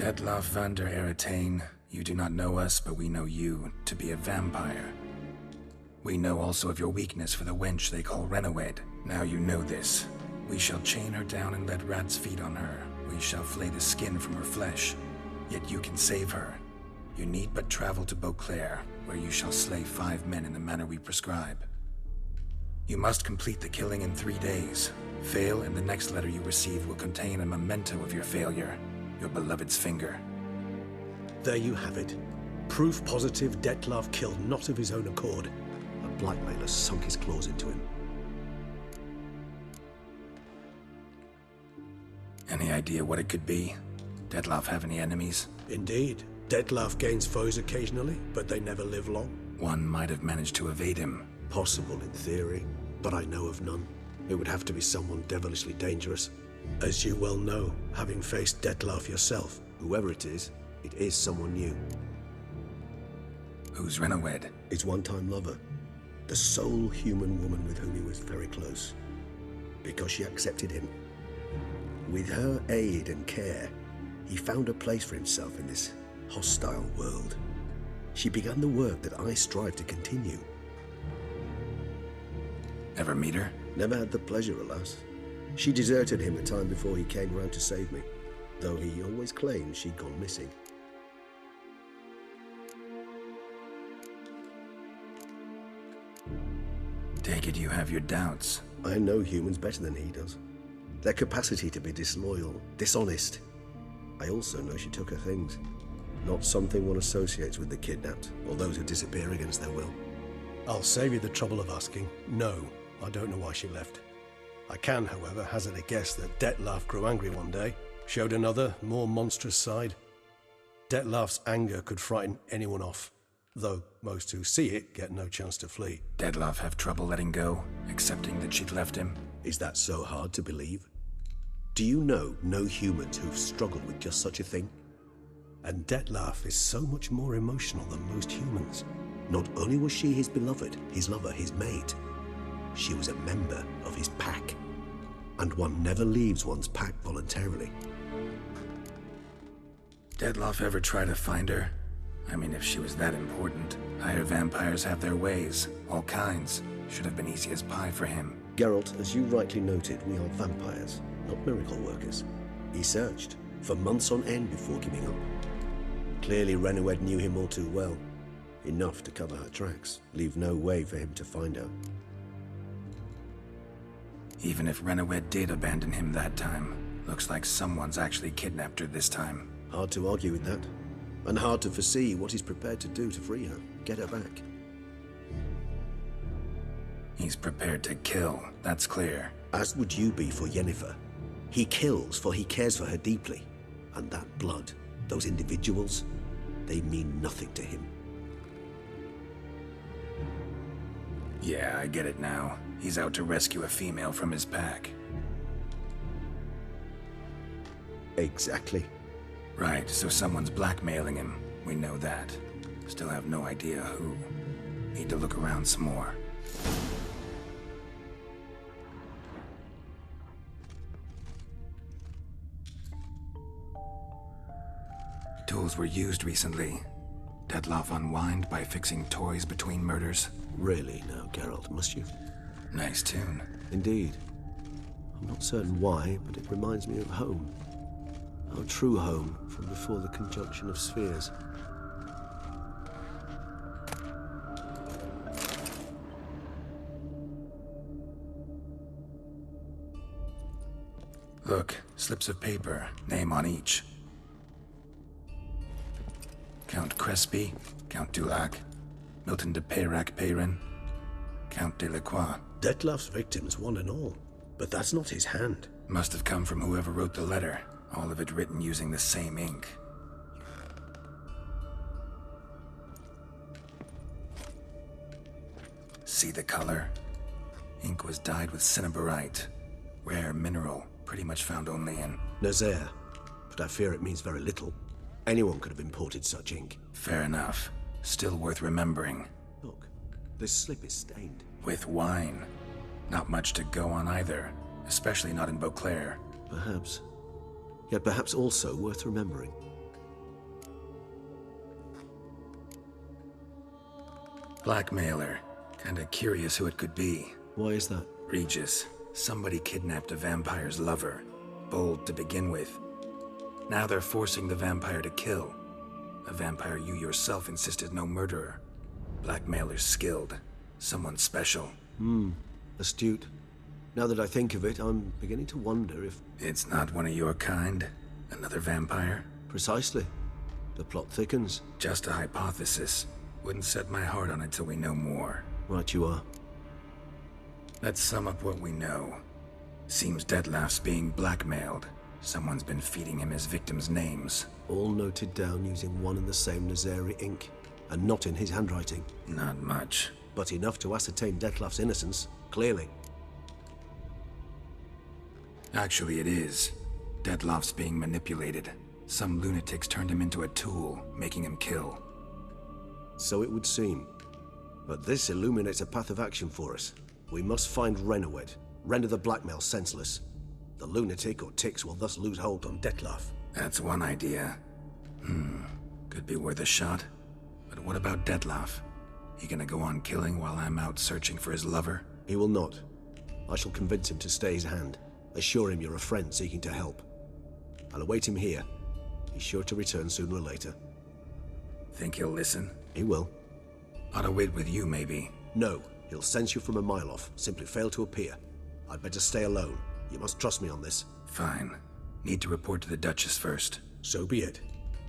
Detlaff van der Eretain, you do not know us, but we know you to be a vampire. We know also of your weakness for the wench they call Renawed. Now you know this. We shall chain her down and let rats feed on her. We shall flay the skin from her flesh. Yet you can save her. You need but travel to Beauclair, where you shall slay 5 men in the manner we prescribe. You must complete the killing in 3 days. Fail, and the next letter you receive will contain a memento of your failure. Your beloved's finger. There you have it. Proof positive Detlaff killed not of his own accord. A blackmailer sunk his claws into him. Any idea what it could be? Detlaff have any enemies? Indeed. Detlaff gains foes occasionally, but they never live long. One might have managed to evade him. Possible in theory, but I know of none. It would have to be someone devilishly dangerous. As you well know, having faced Detlaff yourself, whoever it is someone new. Who's Renawed? His one-time lover. The sole human woman with whom he was very close. Because she accepted him. With her aid and care, he found a place for himself in this hostile world. She began the work that I strive to continue. Ever meet her? Never had the pleasure, alas. She deserted him a time before he came round to save me, though he always claimed she'd gone missing. Take it you have your doubts. I know humans better than he does. Their capacity to be disloyal, dishonest. I also know she took her things. Not something one associates with the kidnapped, or those who disappear against their will. I'll save you the trouble of asking. No, I don't know why she left. I can, however, hazard a guess that Detlaff grew angry one day, showed another, more monstrous side. Detlaff's anger could frighten anyone off, though most who see it get no chance to flee. Detlaff have trouble letting go, accepting that she'd left him? Is that so hard to believe? Do you know no humans who've struggled with just such a thing? And Detlaff is so much more emotional than most humans. Not only was she his beloved, his lover, his mate, she was a member of his pack. And one never leaves one's pack voluntarily. Detlaff ever try to find her? I mean, if she was that important. Higher vampires have their ways, all kinds. Should have been easy as pie for him. Geralt, as you rightly noted, we are vampires, not miracle workers. He searched for months on end before giving up. Clearly Renawed knew him all too well. Enough to cover her tracks, leave no way for him to find her. Even if Renawed did abandon him that time, looks like someone's actually kidnapped her this time. Hard to argue with that. And hard to foresee what he's prepared to do to free her, get her back. He's prepared to kill, that's clear. As would you be for Yennefer. He kills for he cares for her deeply. And that blood, those individuals, they mean nothing to him. Yeah, I get it now. He's out to rescue a female from his pack. Exactly. Right, so someone's blackmailing him. We know that. Still have no idea who. Need to look around some more. Tools were used recently. Detlaff unwind by fixing toys between murders. Really now, Geralt, must you? Nice tune. Indeed. I'm not certain why, but it reminds me of home. Our true home from before the conjunction of spheres. Look, slips of paper, name on each. Count Crespi, Count Dulac, Milton de Peyrac-Peyrin, Count Delacroix. Detlaff's victims, one and all. But that's not his hand. Must have come from whoever wrote the letter. All of it written using the same ink. See the color? Ink was dyed with cinnabarite. Rare mineral, pretty much found only in Nazaire. But I fear it means very little. Anyone could have imported such ink. Fair enough. Still worth remembering. Look, this slip is stained. With wine. Not much to go on either. Especially not in Beauclair. Perhaps. Yet perhaps also worth remembering. Blackmailer. Kinda curious who it could be. Why is that? Regis. Somebody kidnapped a vampire's lover. Bold to begin with. Now they're forcing the vampire to kill. A vampire you yourself insisted no murderer. Blackmailer's skilled. Someone special. Astute. Now that I think of it, I'm beginning to wonder if... It's not one of your kind? Another vampire? Precisely. The plot thickens. Just a hypothesis. Wouldn't set my heart on it till we know more. Right you are. Let's sum up what we know. Seems Detlef's being blackmailed. Someone's been feeding him his victims' names. All noted down using one and the same Nazari ink, and not in his handwriting. Not much. But enough to ascertain Detlef's innocence, clearly. Actually, it is. Detlef's being manipulated. Some lunatics turned him into a tool, making him kill. So it would seem. But this illuminates a path of action for us. We must find Renowed, render the blackmail senseless. The lunatic or ticks will thus lose hold on Detlef. That's one idea. Could be worth a shot. But what about Detlef? He gonna go on killing while I'm out searching for his lover? He will not. I shall convince him to stay his hand. Assure him you're a friend seeking to help. I'll await him here. He's sure to return sooner or later. Think he'll listen? He will. Ought to wait with you, maybe. No, he'll sense you from a mile off. Simply fail to appear. I'd better stay alone. You must trust me on this. Fine. Need to report to the Duchess first. So be it.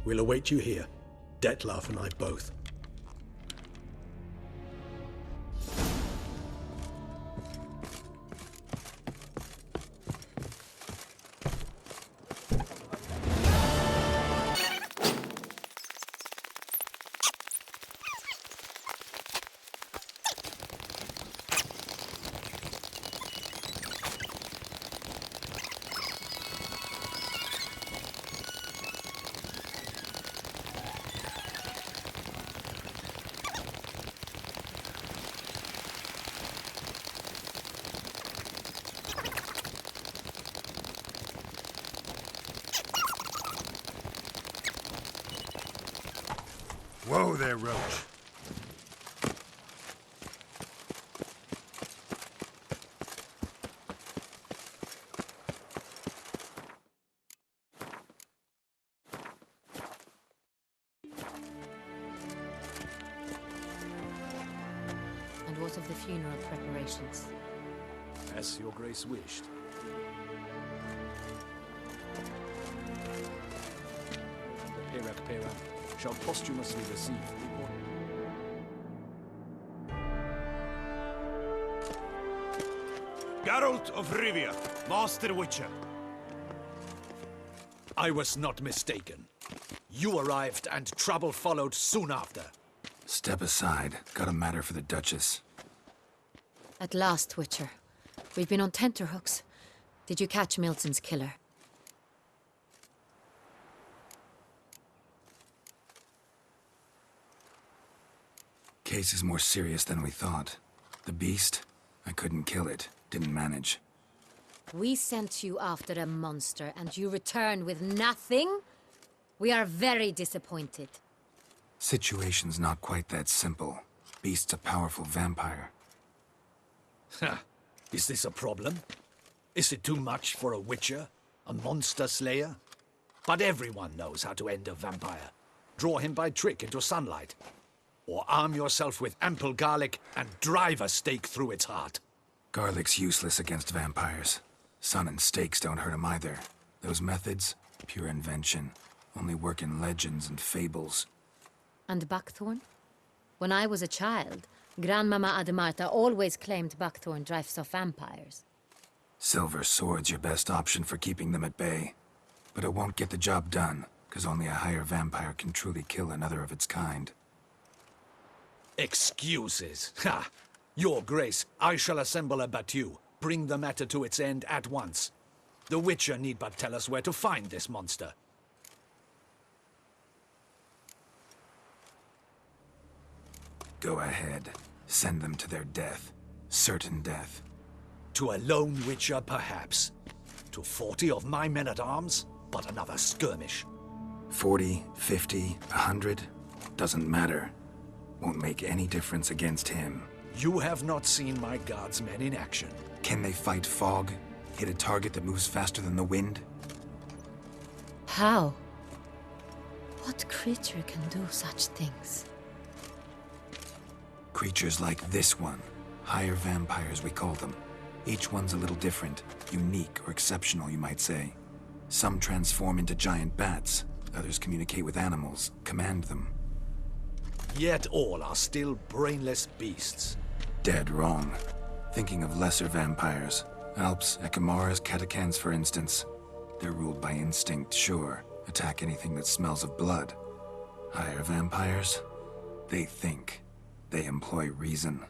We'll await you here. Detlef and I both. Whoa there, Roach. And what of the funeral preparations? As your grace wished. The Perak shall posthumously receive the order. Geralt of Rivia, Master Witcher. I was not mistaken. You arrived and trouble followed soon after. Step aside. Got a matter for the Duchess. At last, Witcher. We've been on tenterhooks. Did you catch Milton's killer? Case is more serious than we thought. The beast? I couldn't kill it. Didn't manage. We sent you after a monster, and you return with nothing? We are very disappointed. Situation's not quite that simple. Beast's a powerful vampire. Ha! Is this a problem? Is it too much for a witcher? A monster slayer? But everyone knows how to end a vampire. Draw him by trick into sunlight. Or arm yourself with ample garlic and drive a stake through its heart. Garlic's useless against vampires. Sun and stakes don't hurt him either. Those methods, pure invention. Only work in legends and fables. And buckthorn? When I was a child, Grandmama Ademarta always claimed buckthorn drives off vampires. Silver sword's your best option for keeping them at bay. But it won't get the job done, because only a higher vampire can truly kill another of its kind. Excuses. Ha! Your Grace, I shall assemble a battue. Bring the matter to its end at once. The Witcher need but tell us where to find this monster. Go ahead. Send them to their death. Certain death. To a lone Witcher, perhaps. To 40 of my men-at-arms, but another skirmish. 40, 50, 100? Doesn't matter. won't make any difference against him. You have not seen my guardsmen in action. Can they fight fog? Hit a target that moves faster than the wind? How? What creature can do such things? Creatures like this one. Higher vampires, we call them. Each one's a little different. Unique or exceptional, you might say. Some transform into giant bats. Others communicate with animals, command them. Yet all are still brainless beasts. Dead wrong. Thinking of lesser vampires. Alps, Ekamaras, Catacans, for instance. They're ruled by instinct, sure. Attack anything that smells of blood. Higher vampires? They think. They employ reason.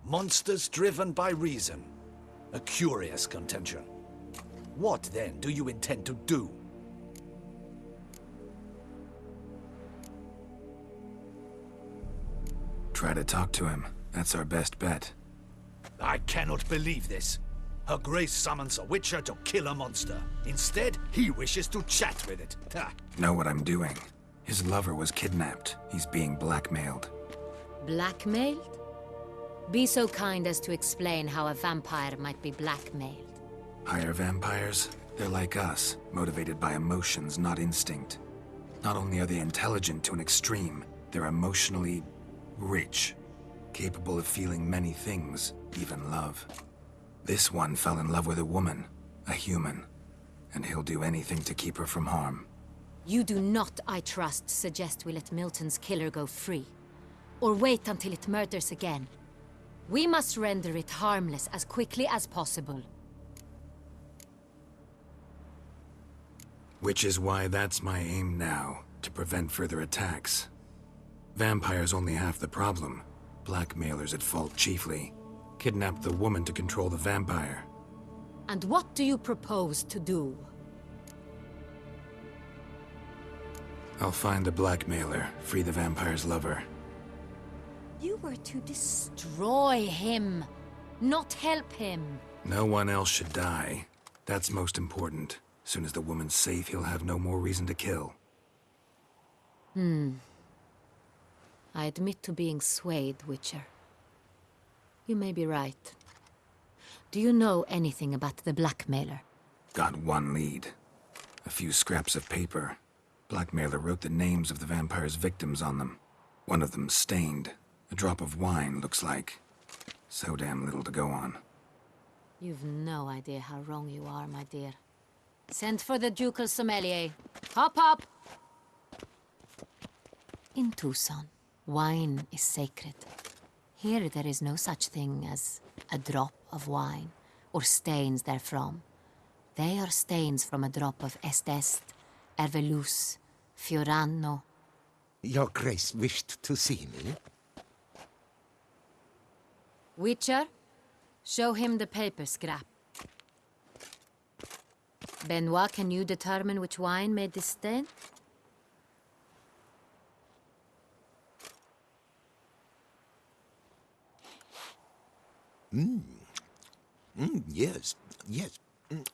Monsters driven by reason. A curious contention. What, then, do you intend to do? Try to talk to him. That's our best bet. I cannot believe this. Her Grace summons a Witcher to kill a monster. Instead, he wishes to chat with it. Ha. Know what I'm doing. His lover was kidnapped. He's being blackmailed. Blackmailed? Be so kind as to explain how a vampire might be blackmailed. Higher vampires? They're like us, motivated by emotions, not instinct. Not only are they intelligent to an extreme, they're emotionally rich, capable of feeling many things, even love. This one fell in love with a woman, a human, and he'll do anything to keep her from harm. You do not, I trust, suggest we let Milton's killer go free. Or wait until it murders again. We must render it harmless as quickly as possible. Which is why that's my aim now, to prevent further attacks. Vampires only half the problem. Blackmailers at fault chiefly. Kidnapped the woman to control the vampire. And what do you propose to do? I'll find the blackmailer, free the vampire's lover. You were to destroy him, not help him. No one else should die. That's most important. Soon as the woman's safe, he'll have no more reason to kill. I admit to being swayed, Witcher. You may be right. Do you know anything about the blackmailer? Got one lead. A few scraps of paper. Blackmailer wrote the names of the vampire's victims on them. One of them stained. A drop of wine, looks like. So damn little to go on. You've no idea how wrong you are, my dear. Send for the ducal sommelier. Hop, hop! In Tucson, wine is sacred. Here there is no such thing as a drop of wine, or stains therefrom. They are stains from a drop of Est, Ervelus, Fiorano. Your Grace wished to see me? Witcher, show him the paper scrap. Benoit, can you determine which wine made this stain? Yes, yes.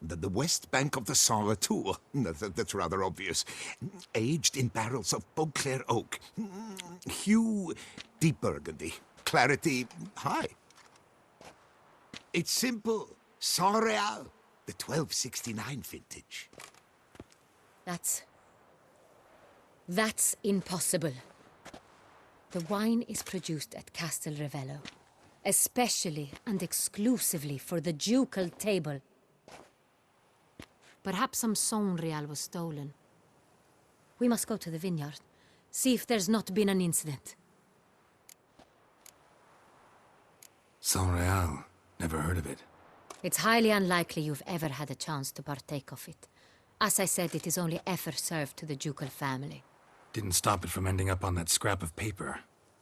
The west bank of the Sarre Tour. That's rather obvious. Aged in barrels of Beauclair oak. Hue, deep burgundy. Clarity, high. It's simple. Saint-Réal, the 1269 vintage. That's impossible. The wine is produced at Castel Ravello, especially and exclusively for the ducal table. Perhaps some Saint-Réal was stolen. We must go to the vineyard, see if there's not been an incident. Saint-Réal. Never heard of it. It's highly unlikely you've ever had a chance to partake of it. As I said, it is only ever served to the ducal family. Didn't stop it from ending up on that scrap of paper.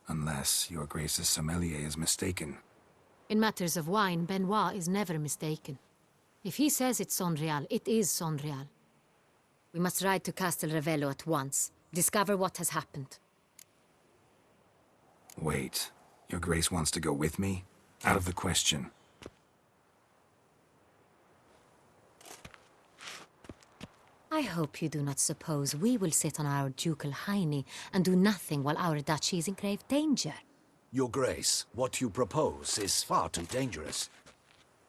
Unless your Grace's sommelier is mistaken. In matters of wine, Benoit is never mistaken. If he says it's Saint-Réal, it is Saint-Réal. We must ride to Castel Ravello at once. Discover what has happened. Wait. Your Grace wants to go with me? Out of the question. I hope you do not suppose we will sit on our ducal hiney and do nothing while our duchy is in grave danger. Your Grace, what you propose is far too dangerous.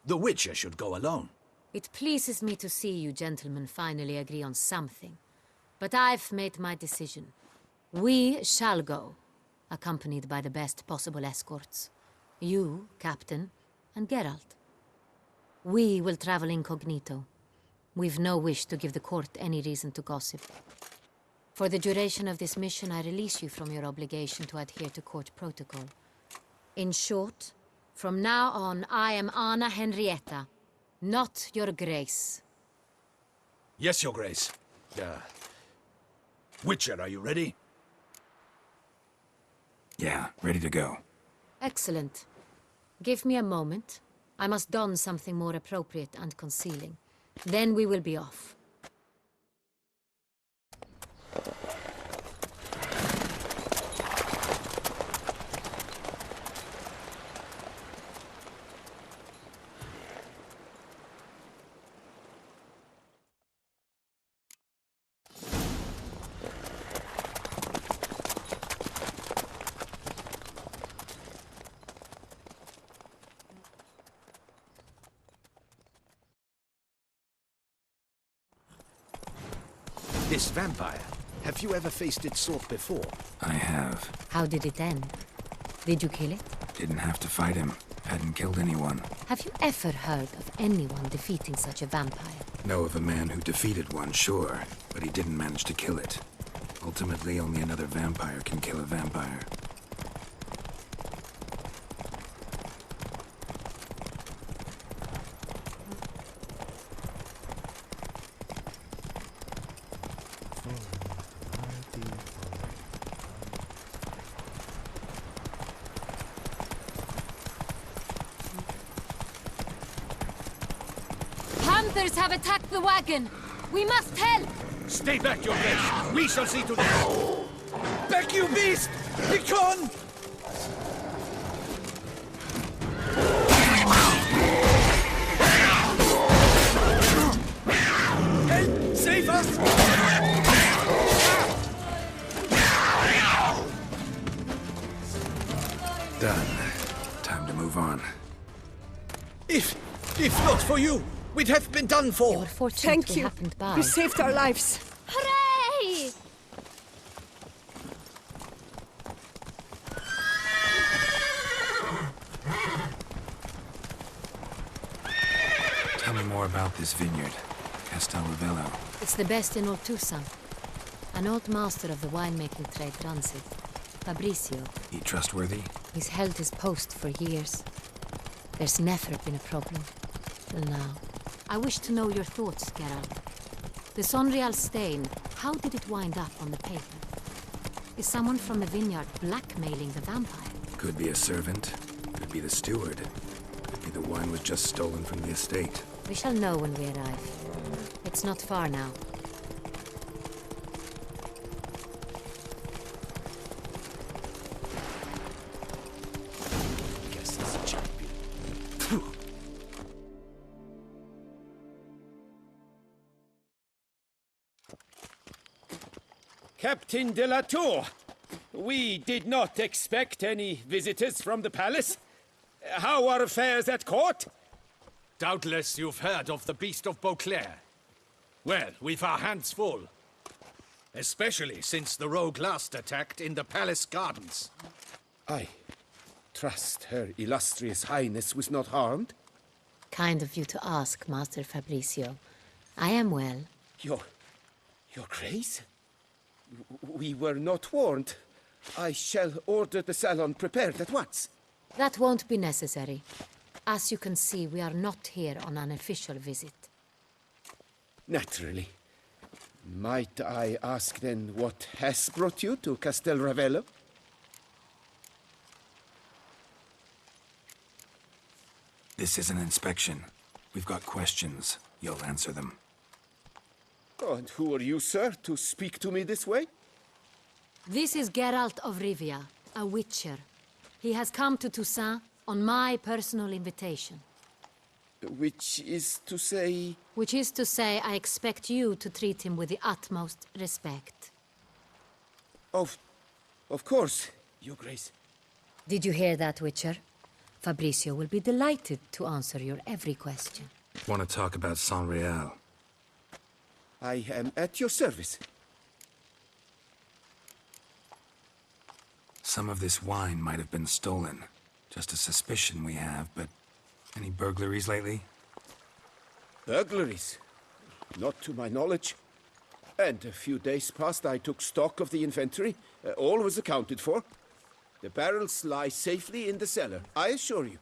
The Witcher should go alone. It pleases me to see you gentlemen finally agree on something. But I've made my decision. We shall go, accompanied by the best possible escorts. You, Captain, and Geralt. We will travel incognito. We've no wish to give the court any reason to gossip. For the duration of this mission, I release you from your obligation to adhere to court protocol. In short, from now on, I am Anna Henrietta, not your Grace. Yes, Your Grace. Witcher, are you ready? Yeah, ready to go. Excellent. Give me a moment. I must don something more appropriate and concealing. Then we will be off. This vampire, have you ever faced its sort before? I have. How did it end? Did you kill it? Didn't have to fight him. Hadn't killed anyone. Have you ever heard of anyone defeating such a vampire? Know of a man who defeated one, sure, but he didn't manage to kill it. Ultimately, only another vampire can kill a vampire. Hunters have attacked the wagon! We must help! Stay back, Your Grace! We shall see to that! Back, you beast! Begone! Help! Save us! Done. Time to move on. If not for you, we'd have been done You for! were fortunate Thank we you. happened by. You saved our lives. Hooray! Tell me more about this vineyard. Castel Ravello. It's the best in Oltusa. An old master of the winemaking trade runs it. Fabricio. He trustworthy? He's held his post for years. There's never been a problem. Till now. I wish to know your thoughts, Geralt. The Sonreal stain, how did it wind up on the paper? Is someone from the vineyard blackmailing the vampire? Could be a servant. Could be the steward. Could be the wine was just stolen from the estate. We shall know when we arrive. It's not far now. Guess he's a champion. Captain de la Tour, we did not expect any visitors from the palace. How are affairs at court? Doubtless you've heard of the Beast of Beauclair. Well, we've our hands full. Especially since the rogue last attacked in the palace gardens. I trust Her Illustrious Highness was not harmed. Kind of you to ask, Master Fabricio. I am well. Your Grace? We were not warned. I shall order the salon prepared at once. That won't be necessary. As you can see, we are not here on an official visit. Naturally. Might I ask then what has brought you to Castel Ravello? This is an inspection. We've got questions. You'll answer them. Oh, and who are you, sir, to speak to me this way? This is Geralt of Rivia, a witcher. He has come to Toussaint on my personal invitation. Which is to say... Which is to say, I expect you to treat him with the utmost respect. Of course, Your Grace. Did you hear that, Witcher? Fabricio will be delighted to answer your every question. Want to talk about San Real? I am at your service. Some of this wine might have been stolen. Just a suspicion we have, but any burglaries lately? Burglaries? Not to my knowledge. And a few days past I took stock of the inventory. All was accounted for. The barrels lie safely in the cellar, I assure you.